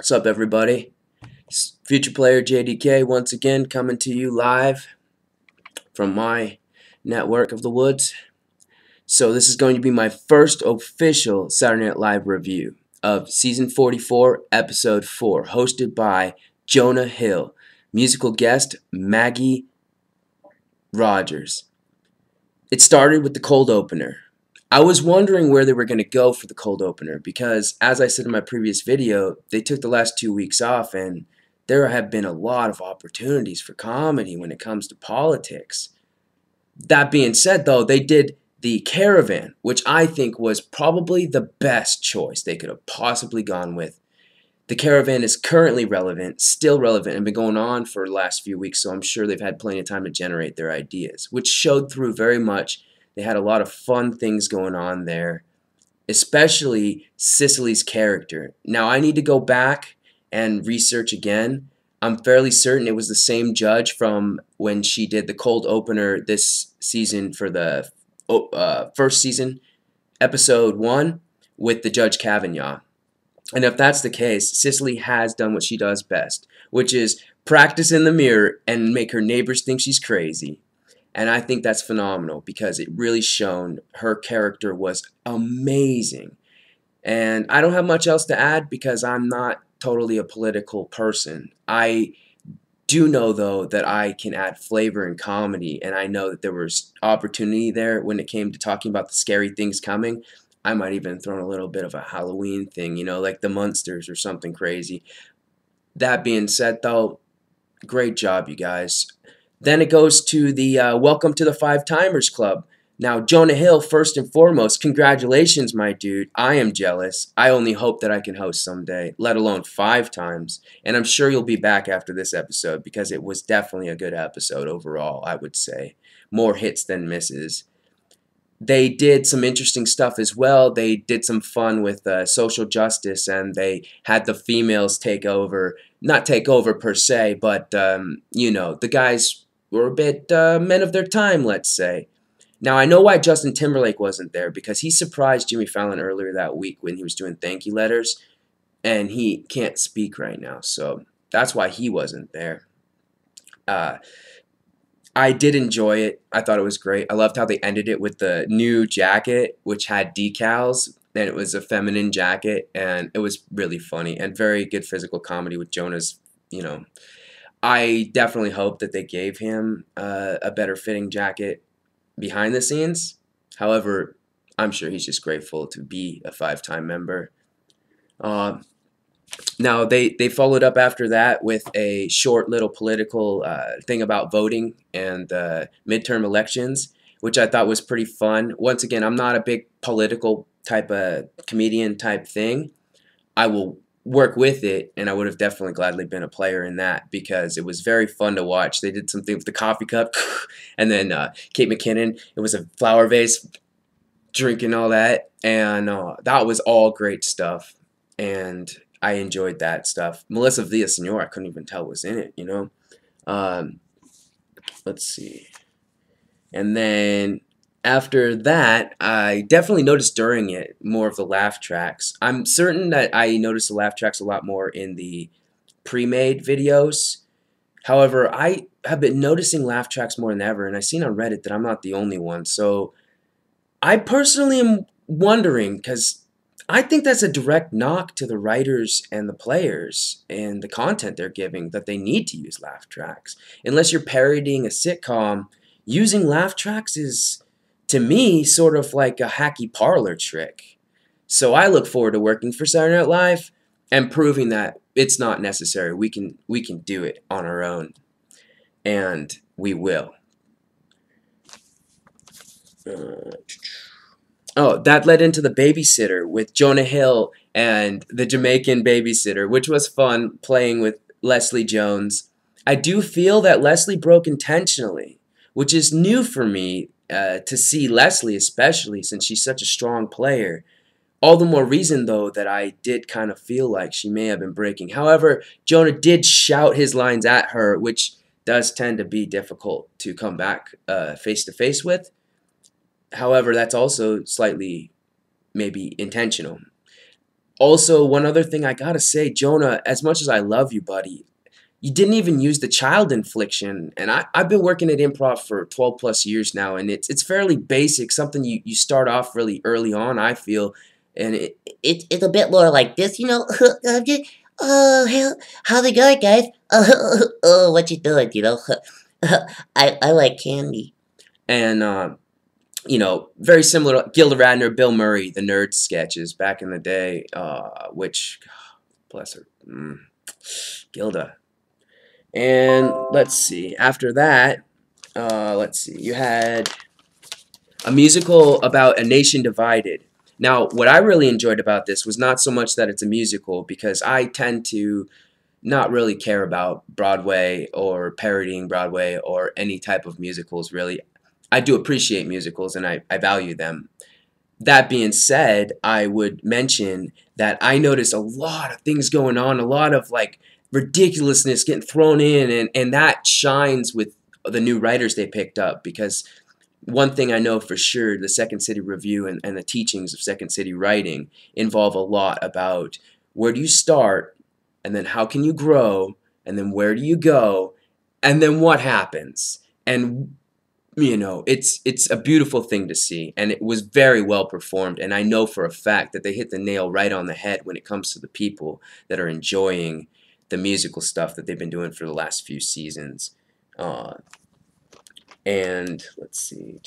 What's up, everybody? It's future player JDK once again coming to you live from my network of the woods. So this is going to be my first official Saturday Night Live review of season 44, episode 4, hosted by Jonah Hill, musical guest Maggie Rogers. It started with the cold opener. I was wondering where they were going to go for the cold opener because, as I said in my previous video, they took the last 2 weeks off and there have been a lot of opportunities for comedy when it comes to politics. That being said, though, they did the Caravan, which I think was probably the best choice they could have possibly gone with. The Caravan is currently relevant, still relevant, and been going on for the last few weeks, so I'm sure they've had plenty of time to generate their ideas, which showed through very much. They had a lot of fun things going on there, especially Cicely's character. Now, I need to go back and research again. I'm fairly certain it was the same judge from when she did the cold opener this season for the first season, episode 1, with the Judge Kavanaugh. And if that's the case, Cicely has done what she does best, which is practice in the mirror and make her neighbors think she's crazy. And I think that's phenomenal because it really shown her character was amazing. And I don't have much else to add because I'm not totally a political person. I do know, though, that I can add flavor and comedy, and I know that there was opportunity there when it came to talking about the scary things coming. I might even throw in a little bit of a Halloween thing, like the Munsters or something crazy. That being said, though, great job, you guys. Then it goes to the Welcome to the Five Timers Club. Now, Jonah Hill, first and foremost, congratulations, my dude. I am jealous. I only hope that I can host someday, let alone 5 times. And I'm sure you'll be back after this episode because it was definitely a good episode overall, I would say. More hits than misses. They did some interesting stuff as well. They did some fun with social justice, and they had the females take over. Not take over per se, but, the guys were a bit men of their time, let's say. Now, I know why Justin Timberlake wasn't there, because he surprised Jimmy Fallon earlier that week when he was doing thank you letters, and he can't speak right now, so that's why he wasn't there. I did enjoy it. I thought it was great. I loved how they ended it with the new jacket, which had decals, and it was a feminine jacket, and it was really funny and very good physical comedy with Jonah's, I definitely hope that they gave him a better fitting jacket behind the scenes. However, I'm sure he's just grateful to be a 5-time member. Now, they followed up after that with a short little political thing about voting and midterm elections, which I thought was pretty fun. Once again, I'm not a big political type of comedian type thing. I will work with it, and I would have definitely gladly been a player in that because it was very fun to watch. They did something with the coffee cup, and then Kate McKinnon, it was a flower vase, drinking all that, and that was all great stuff, and I enjoyed that stuff. Melissa Villaseñor, I couldn't even tell was in it, Let's see. And then after that, I definitely noticed during it more of the laugh tracks. I'm certain that I noticed the laugh tracks a lot more in the pre-made videos. However, I have been noticing laugh tracks more than ever, and I've seen on Reddit that I'm not the only one. So I personally am wondering, because I think that's a direct knock to the writers and the players and the content they're giving, that they need to use laugh tracks. Unless you're parodying a sitcom, using laugh tracks is, to me, sort of like a hacky parlor trick. So I look forward to working for Saturday Night Live and proving that it's not necessary. We can do it on our own, and we will. Oh, that led into the Babysitter with Jonah Hill and the Jamaican Babysitter, which was fun playing with Leslie Jones. I do feel that Leslie broke intentionally, which is new for me to see Leslie, especially since she's such a strong player. All the more reason, though, that I did kind of feel like she may have been breaking. However, Jonah did shout his lines at her, which does tend to be difficult to come back face-to-face with. However, that's also slightly maybe intentional. Also, one other thing I gotta say, Jonah, as much as I love you, buddy, you didn't even use the child infliction. And I've been working at improv for 12 plus years now, and it's fairly basic, something you start off really early on, I feel. And It's a bit more like this, you know. How's it going, guys? What you doing? You know, I like candy. and very similar to Gilda Radner, Bill Murray, the nerd sketches back in the day, which, bless her, Gilda. And let's see, after that, let's see, you had a musical about a nation divided. Now, what I really enjoyed about this was not so much that it's a musical, because I tend to not really care about Broadway or parodying Broadway or any type of musicals, really. I do appreciate musicals and I value them. That being said, I would mention that I noticed a lot of things going on, a lot of like ridiculousness getting thrown in, and that shines with the new writers they picked up, because one thing I know for sure, the Second City Review and the teachings of Second City writing involve a lot about where do you start, and then how can you grow, and then where do you go, and then what happens. And it's a beautiful thing to see, and it was very well performed, and I know for a fact that they hit the nail right on the head when it comes to the people that are enjoying the musical stuff that they've been doing for the last few seasons. And let's see,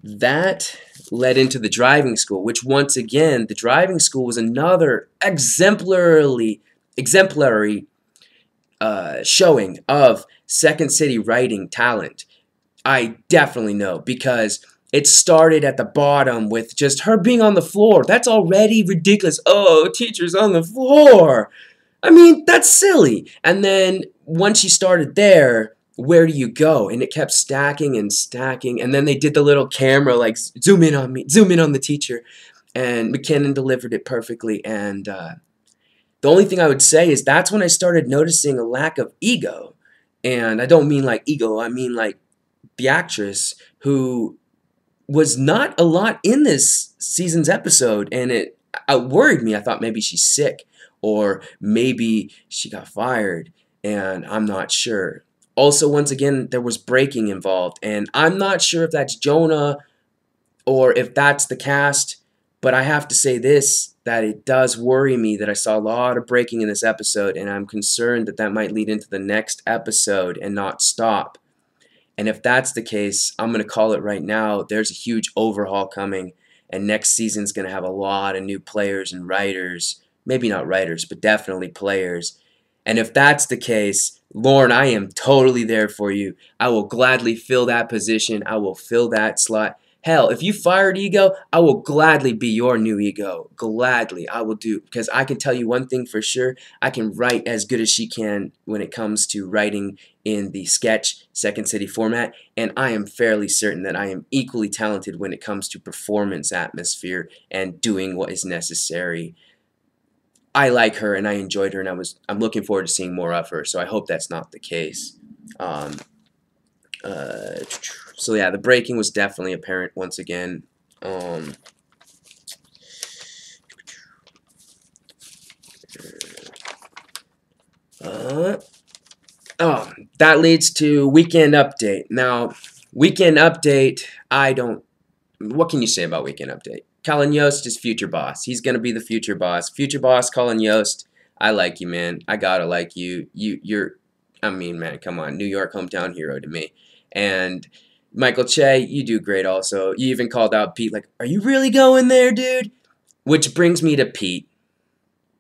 that led into the driving school, which once again, the driving school was another exemplary showing of Second City writing talent. I definitely know, because it started at the bottom with just her being on the floor. That's already ridiculous. Oh, teacher's on the floor. I mean, that's silly. And then once you started there, where do you go? And it kept stacking and stacking. And then they did the little camera, like, zoom in on me, zoom in on the teacher. And McKinnon delivered it perfectly. And the only thing I would say is that's when I started noticing a lack of ego. And I don't mean like ego, I mean like the actress, who was not a lot in this season's episode, and it worried me. I thought maybe she's sick, or maybe she got fired, and I'm not sure. Also, once again, there was breaking involved, and I'm not sure if that's Jonah or if that's the cast, but I have to say this, that it does worry me that I saw a lot of breaking in this episode, and I'm concerned that that might lead into the next episode and not stop. And if that's the case, I'm going to call it right now. There's a huge overhaul coming, and next season's going to have a lot of new players and writers. Maybe not writers, but definitely players. And if that's the case, Lauren, I am totally there for you. I will gladly fill that position. I will fill that slot. Hell, if you fired Ego, I will gladly be your new Ego. Gladly, I will do. Because I can tell you one thing for sure. I can write as good as she can when it comes to writing in the sketch Second City format. And I am fairly certain that I am equally talented when it comes to performance atmosphere and doing what is necessary. I like her and I enjoyed her, and I'm looking forward to seeing more of her. So I hope that's not the case. Um, so yeah, the breaking was definitely apparent once again. That leads to weekend update. Now, weekend update, what can you say about weekend update? Colin Yost is future boss. He's gonna be the future boss. Future boss, Colin Yost. I like you, man. I gotta like you. I mean, man, come on, New York hometown hero to me. And Michael Che, you do great also. You even called out Pete, like, are you really going there, dude? Which brings me to Pete.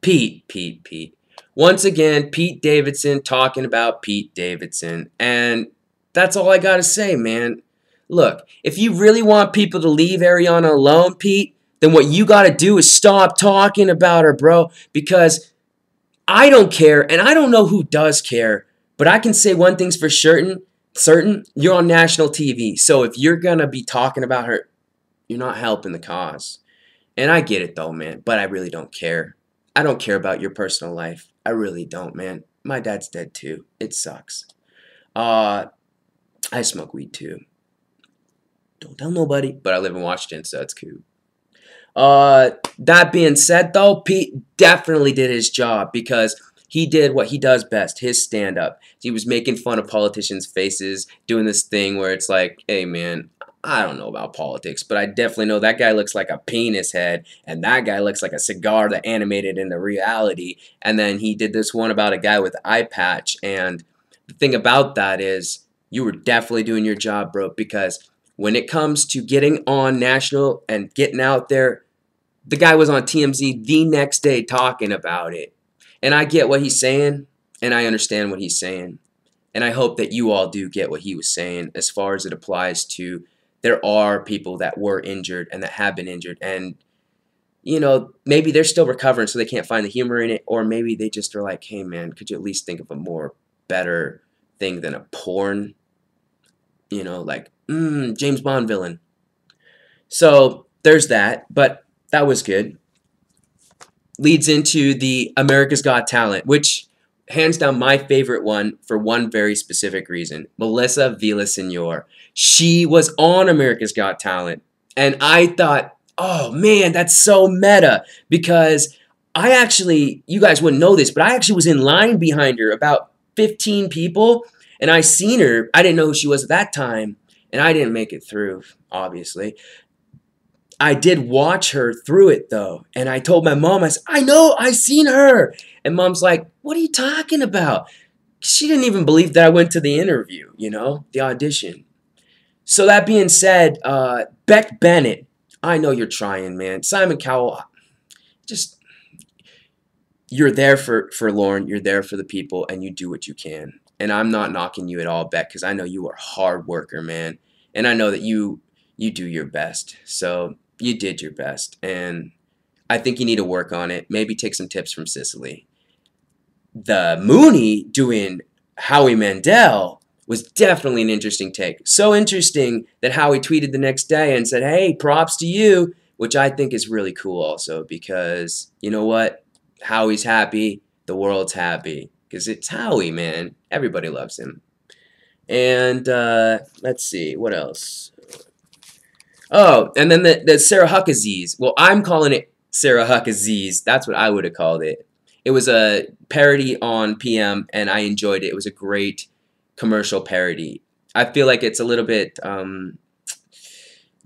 Pete. Once again, Pete Davidson talking about Pete Davidson. And that's all I gotta say, man. Look, if you really want people to leave Ariana alone, Pete, then what you gotta do is stop talking about her, bro. Because I don't care, and I don't know who does care, but I can say one thing's for certain, you're on national TV. So if you're gonna be talking about her, you're not helping the cause. And I get it though, man, but I really don't care. I don't care about your personal life. I really don't, man. My dad's dead too. It sucks. I smoke weed too. Don't tell nobody, but I live in Washington, so it's cool. That being said, though, Pete definitely did his job because he did what he does best, his stand-up. He was making fun of politicians' faces, doing this thing where it's like, hey, man, I don't know about politics, but I definitely know that guy looks like a penis head, and that guy looks like a cigar that animated into reality. And then he did this one about a guy with eye patch, and the thing about that is you were definitely doing your job, bro, because when it comes to getting on national and getting out there, the guy was on TMZ the next day talking about it. And I get what he's saying, and I understand what he's saying. And I hope that you all do get what he was saying as far as it applies to there are people that were injured and that have been injured. And, you know, maybe they're still recovering so they can't find the humor in it. Or maybe they just are like, hey, man, could you at least think of a more better thing than a porn? You know, like, James Bond villain. So there's that. But that was good. Leads into the America's Got Talent, which hands down my favorite one for one very specific reason. Melissa Villaseñor. She was on America's Got Talent. And I thought, oh man, that's so meta. Because I actually, you guys wouldn't know this, but I actually was in line behind her, about 15 people. And I seen her. I didn't know who she was at that time. And I didn't make it through, obviously. I did watch her through it, though. And I told my mom, I said, I know, I seen her. And mom's like, what are you talking about? She didn't even believe that I went to the interview, you know, the audition. So that being said, Beck Bennett, I know you're trying, man. Simon Cowell, just, you're there for Lauren. You're there for the people, and you do what you can. And I'm not knocking you at all, Beck, because I know you are a hard worker, man. And I know that you do your best. So you did your best. And I think you need to work on it. Maybe take some tips from Sicily. The Mooney doing Howie Mandel was definitely an interesting take. So interesting that Howie tweeted the next day and said, hey, props to you, which I think is really cool also because, you know what? Howie's happy. The world's happy because it's Howie, man. Everybody loves him. And let's see, what else? Oh, and then the Sarah Huck Aziz. Well, I'm calling it Sarah Huck Aziz. That's what I would have called it. It was a parody on PM, and I enjoyed it. It was a great commercial parody. I feel like it's a little bit,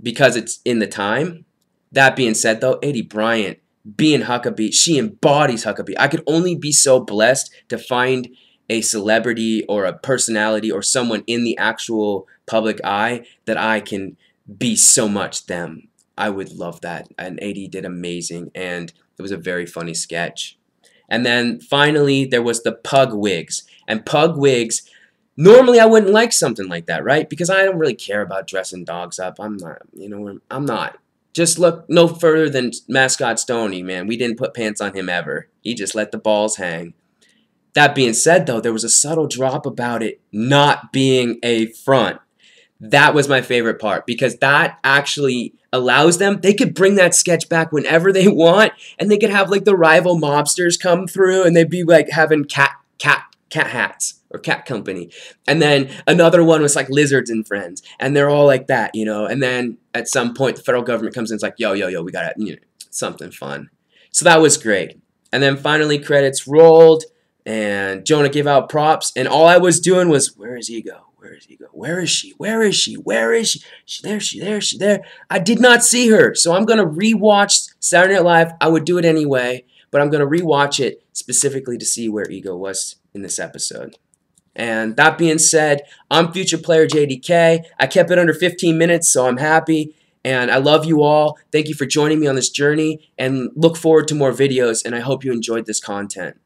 because it's in the time. That being said, though, Eddie Bryant, being Huckabee, she embodies Huckabee. I could only be so blessed to find a celebrity or a personality or someone in the actual public eye that I can be so much them. I would love that. And AD did amazing, and it was a very funny sketch. And then finally, there was the Pug Wigs. And Pug Wigs, normally I wouldn't like something like that, right? Because I don't really care about dressing dogs up. I'm not, you know, I'm not. Just look no further than Mascot Stoney, man. We didn't put pants on him ever. He just let the balls hang. That being said, though, there was a subtle drop about it not being a front. That was my favorite part because that actually allows them, they could bring that sketch back whenever they want, and they could have like the rival mobsters come through and they'd be like having cat hats or cat company. And then another one was like Lizards and Friends, and they're all like that, you know. And then at some point the federal government comes in and it's like, yo, we got to, you know, something fun. So that was great. And then finally credits rolled and Jonah gave out props, and all I was doing was, where is Ego? Where is Ego? Where is she? Where is she? Where is she? She there, she there, she there. I did not see her. So I'm going to rewatch Saturday Night Live. I would do it anyway, but I'm going to rewatch it specifically to see where Ego was in this episode. And that being said, I'm future player JDK. I kept it under 15 minutes, so I'm happy. And I love you all. Thank you for joining me on this journey, and look forward to more videos, and I hope you enjoyed this content.